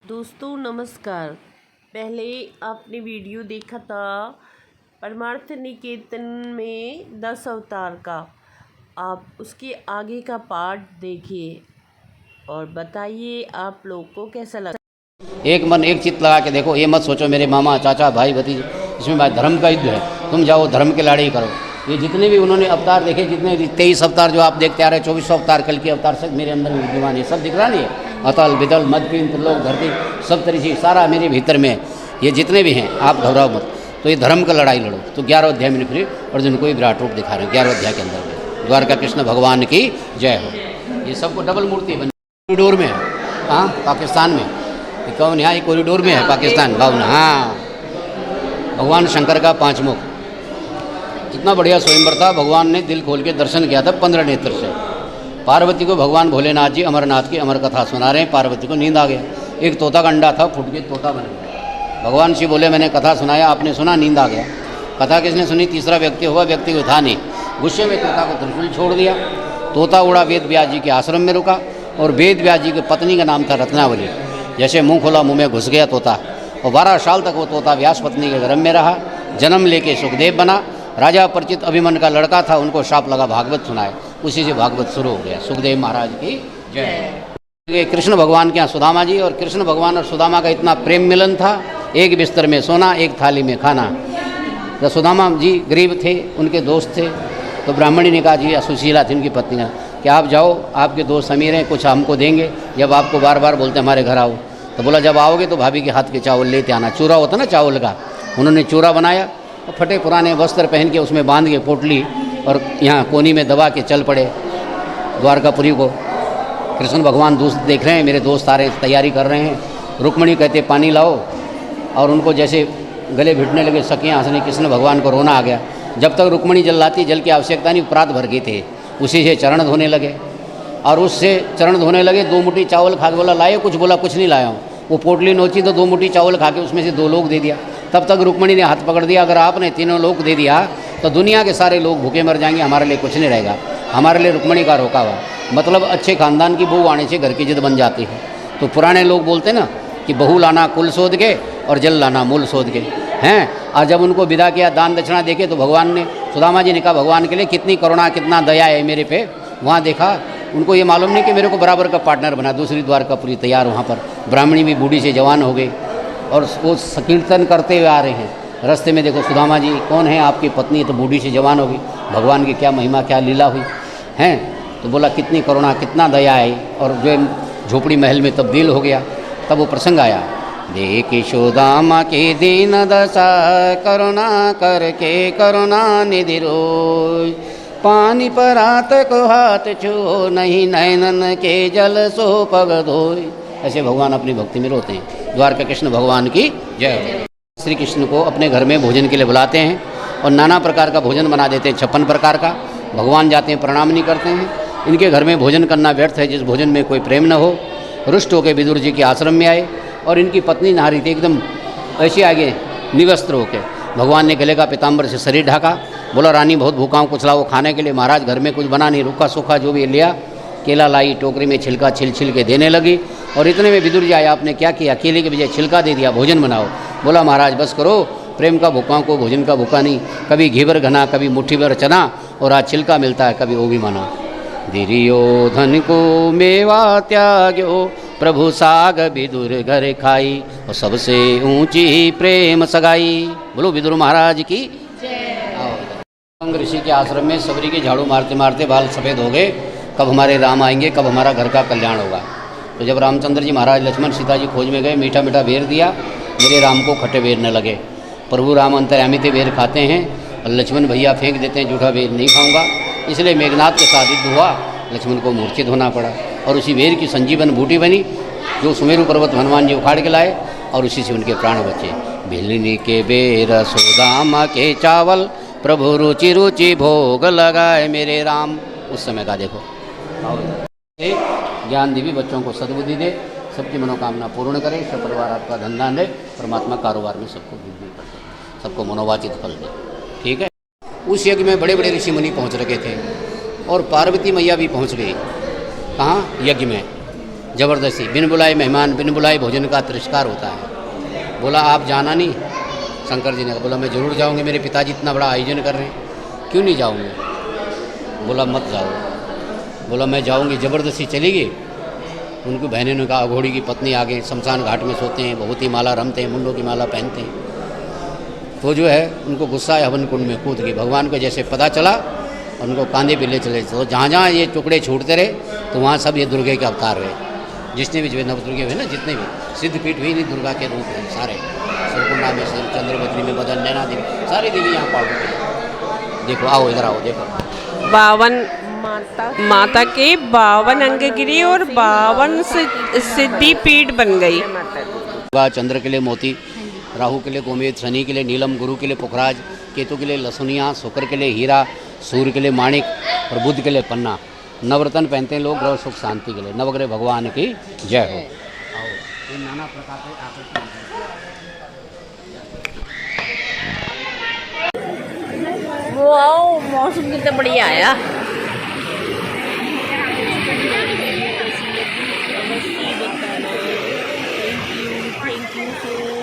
दोस्तों नमस्कार। पहले आपने वीडियो देखा था परमार्थ निकेतन में 10 अवतार का। आप उसके आगे का पार्ट देखिए और बताइए आप लोग को कैसा लगा। एक मन एक चित्त लगा के देखो, ये मत सोचो मेरे मामा चाचा भाई भतीजे, इसमें भाई धर्म का युद्ध है। तुम जाओ धर्म के लड़ाई करो। ये जितने भी उन्होंने अवतार देखे, जितने 23 अवतार जो आप देखते आ रहे, 24 अवतार कल के अवतार सब मेरे अंदर विद्यमान है। सब दिख रहा नहीं है? अतल विदल मध्यपीन त्रिलोक धरती सब तरीके सारा मेरे भीतर में है। ये जितने भी हैं आप घबराओ मत। तो ये धर्म का लड़ाई लड़ो। तो 11 अध्याय में फिर अर्जुन को ही विराट रूप दिखा रहे हैं 11 अध्याय के अंदर। द्वारका कृष्ण भगवान की जय हो। ये सबको डबल मूर्ति बनी कॉरिडोर में है। हाँ, पाकिस्तान में कौन? यहाँ कॉरिडोर में है पाकिस्तान भवन। हाँ, भगवान शंकर का 5 मुख। इतना बढ़िया स्वयंवर था। भगवान ने दिल खोल के दर्शन किया था 15 नेत्र से। पार्वती को भगवान भोलेनाथ जी अमरनाथ की अमर कथा सुना रहे हैं। पार्वती को नींद आ गया। एक तोता का अंडा था, फूट के तोता बन गया। भगवान शिव बोले मैंने कथा सुनाया, आपने सुना, नींद आ गया। कथा किसने सुनी? तीसरा व्यक्ति हुआ, व्यक्ति को था नहीं। गुस्से में तोता को त्रिशूल छोड़ दिया। तोता उड़ा वेद व्यास जी के आश्रम में रुका और वेद व्यास जी की पत्नी का नाम था रत्नावली। जैसे मुंह खोला मुंह में घुस गया तोता। और 12 साल तक वो तोता व्यास पत्नी के गर्भ में रहा। जन्म लेके सुखदेव बना। राजा परिचित अभिमन का लड़का था, उनको शाप लगा भागवत सुनाए। उसी से भागवत शुरू हो गया। सुखदेव महाराज की जय। कृष्ण भगवान के यहाँ सुदामा जी, और कृष्ण भगवान और सुदामा का इतना प्रेम मिलन था। एक बिस्तर में सोना, एक थाली में खाना। तो सुदामा जी गरीब थे, उनके दोस्त थे। तो ब्राह्मणी ने कहा जी, सुशीला थी उनकी पत्नी ने, कि आप जाओ, आपके दोस्त अमीर हैं, कुछ हमको देंगे। जब आपको बार बार बोलते हमारे घर आओ, तो बोला जब आओगे तो भाभी के हाथ के चावल लेते आना। चूरा होता ना चावल का। उन्होंने चूरा बनाया और फटे पुराने वस्त्र पहन के उसमें बांध के पोटली और यहाँ कोनी में दबा के चल पड़े द्वारकापुरी को। कृष्ण भगवान दोस्त देख रहे हैं, मेरे दोस्त आ रहे हैं, तैयारी कर रहे हैं। रुक्मणी कहते पानी लाओ, और उनको जैसे गले भिड़ने लगे सखियाँ हंसने। कृष्ण भगवान को रोना आ गया। जब तक रुक्मणी जल लाती, जल की आवश्यकता नहीं, प्रात भर गए थे। उसी से चरण धोने लगे और उससे चरण धोने लगे। 2 मुट्ठी चावल खा के बोला लाए कुछ? बोला कुछ नहीं लाया हूँ। वो पोटली नोची तो 2 मुट्ठी चावल खा के उसमें से 2 लोग दे दिया। तब तक रुक्मणी ने हाथ पकड़ दिया, अगर आपने 3 लोग दे दिया तो दुनिया के सारे लोग भूखे मर जाएंगे, हमारे लिए कुछ नहीं रहेगा। हमारे लिए रुक्मणी का रोका हुआ। मतलब अच्छे खानदान की बहू आने से घर की जिद बन जाती है। तो पुराने लोग बोलते ना कि बहू लाना कुल शोध के और जल लाना मूल शोध के हैं। और जब उनको विदा किया, दान दक्षिणा देके, तो भगवान ने, सुदामा जी ने कहा भगवान के लिए कितनी करुणा कितना दया है मेरे पे। वहाँ देखा, उनको ये मालूम नहीं कि मेरे को बराबर का पार्टनर बना। दूसरी द्वारकापुरी तैयार। वहाँ पर ब्राह्मणी भी बूढ़ी से जवान हो गई और वो संकीर्तन करते हुए आ रहे हैं। रास्ते में देखो सुदामा जी, कौन है आपकी पत्नी? तो बूढ़ी से जवान हो गई। भगवान की क्या महिमा, क्या लीला हुई हैं। तो बोला कितनी करुणा कितना दया है। और जो झोपड़ी महल में तब्दील हो गया। तब वो प्रसंग आया, देख सुदामा के दीन दशा, करुणा करके करुणा निधि रोय। पानी पर हाथ को हाथ छो, नहीं नैनन के जल सो पग धोय। ऐसे भगवान अपनी भक्ति में रोते हैं। द्वारका कृष्ण भगवान की जय। श्री कृष्ण को अपने घर में भोजन के लिए बुलाते हैं और नाना प्रकार का भोजन बना देते हैं, 56 प्रकार का। भगवान जाते हैं, प्रणाम नहीं करते हैं। इनके घर में भोजन करना व्यर्थ है जिस भोजन में कोई प्रेम न हो। रुष्ट होकर विदुर जी के आश्रम में आए और इनकी पत्नी नहा रही थी एकदम ऐसे आगे निवस्त्र होकर। भगवान ने गले का पीताम्बर से शरीर ढका। बोला रानी बहुत भूखा हूँ, कुछ लाओ खाने के लिए। महाराज घर में कुछ बना नहीं, रूखा सूखा जो भी लिया। केला लाई, टोकरी में छिलका छिल छिल के देने लगी। और इतने में विदुर जी आया, आपने क्या किया? केले के बजाय छिलका दे दिया, भोजन बनाओ। बोला महाराज बस करो, प्रेम का भूखा को भोजन का भूखा नहीं। कभी घी भर घना, कभी मुट्ठी भर चना, और आज छिलका मिलता है, कभी वो भी माना। दुर्योधन को मेवा त्याग्यो, प्रभु साग विदुर घर खाई, और सबसे ऊंची प्रेम सगाई। बोलो विदुर महाराज की जय। ऋषि के आश्रम में सबरी के झाड़ू मारते मारते बाल सफ़ेद हो गए। कब हमारे राम आएंगे, कब हमारा घर का कल्याण होगा। तो जब रामचंद्र जी महाराज लक्ष्मण सीता जी खोज में गए, मीठा मीठा बेर दिया, मेरे राम को खट्टे बेर न लगे। प्रभु राम अंतर्यामी थे, बेर खाते हैं, और लक्ष्मण भैया फेंक देते हैं, जूठा बेर नहीं खाऊंगा। इसलिए मेघनाथ के साथ युद्ध हुआ, लक्ष्मण को मूर्छित होना पड़ा। और उसी बेर की संजीवन बूटी बनी जो सुमेरु पर्वत हनुमान जी उखाड़ के लाए, और उसी से उनके प्राण बचे। भिलनी के बेर सुदामा के चावल, प्रभु रुचि रुचि भोग लगाए मेरे राम। उस समय का देखो। ज्ञान देवी बच्चों को सद्बुद्धि दे, सबकी मनोकामना पूर्ण करे, सब परिवार आपका धंधा दे, परमात्मा कारोबार में सबको वृद्धि कर दे, सबको मनोवांछित फल दे। ठीक है। उस यज्ञ में बड़े बड़े ऋषि मुनि पहुँच रखे थे और पार्वती मैया भी पहुँच गई। कहाँ? यज्ञ में। ज़बरदस्ती, बिन बुलाए मेहमान, बिन बुलाए भोजन का तिरस्कार होता है। बोला आप जाना नहीं, शंकर जी ने कहा, बोला मैं ज़रूर जाऊँगी, मेरे पिताजी इतना बड़ा आयोजन कर रहे हैं, क्यों नहीं जाऊँगी। बोला मत जाओ। बोला मैं जाऊँगी, ज़बरदस्ती चली गई। उनकी बहनों ने कहा घोड़ी की पत्नी आगे शमशान घाट में सोते हैं, बहुत ही माला रमते हैं, मुंडों की माला पहनते हैं। तो जो है उनको गुस्सा है, हवन कुंड में कूद गई। भगवान को जैसे पता चला उनको कांधे पे ले चले, तो जहाँ जहाँ ये टुकड़े छूटते रहे तो वहाँ सब ये दुर्गे के अवतार हुए। जितने भी जो नवदुर्गे हुए ना, जितने भी सिद्धपीठ हुई नहीं, दुर्गा के रूप हैं सारे। सुरकुंडा में चंद्रवती में बदन, नैना देवी, सारी देवी यहाँ पाल गई। देखो आओ इधर आओ, देखो 52 माता के 52 अंग गिरे और 52 सिद्धि पीठ बन गई। चंद्र के लिए मोती, राहु के लिए गोमेद, शनि के लिए नीलम, गुरु के लिए पुखराज, केतु के लिए लसुनिया, शुक्र के लिए हीरा, सूर्य के लिए माणिक और बुध के लिए पन्ना। नवरत्न पहनते हैं लोग ग्रह सुख शांति के लिए। नवग्रह भगवान की जय हो। आओ, ये नाना प्रकार के आकर्षण। वाओ, मौसम कितना बढ़िया आया। Thank you so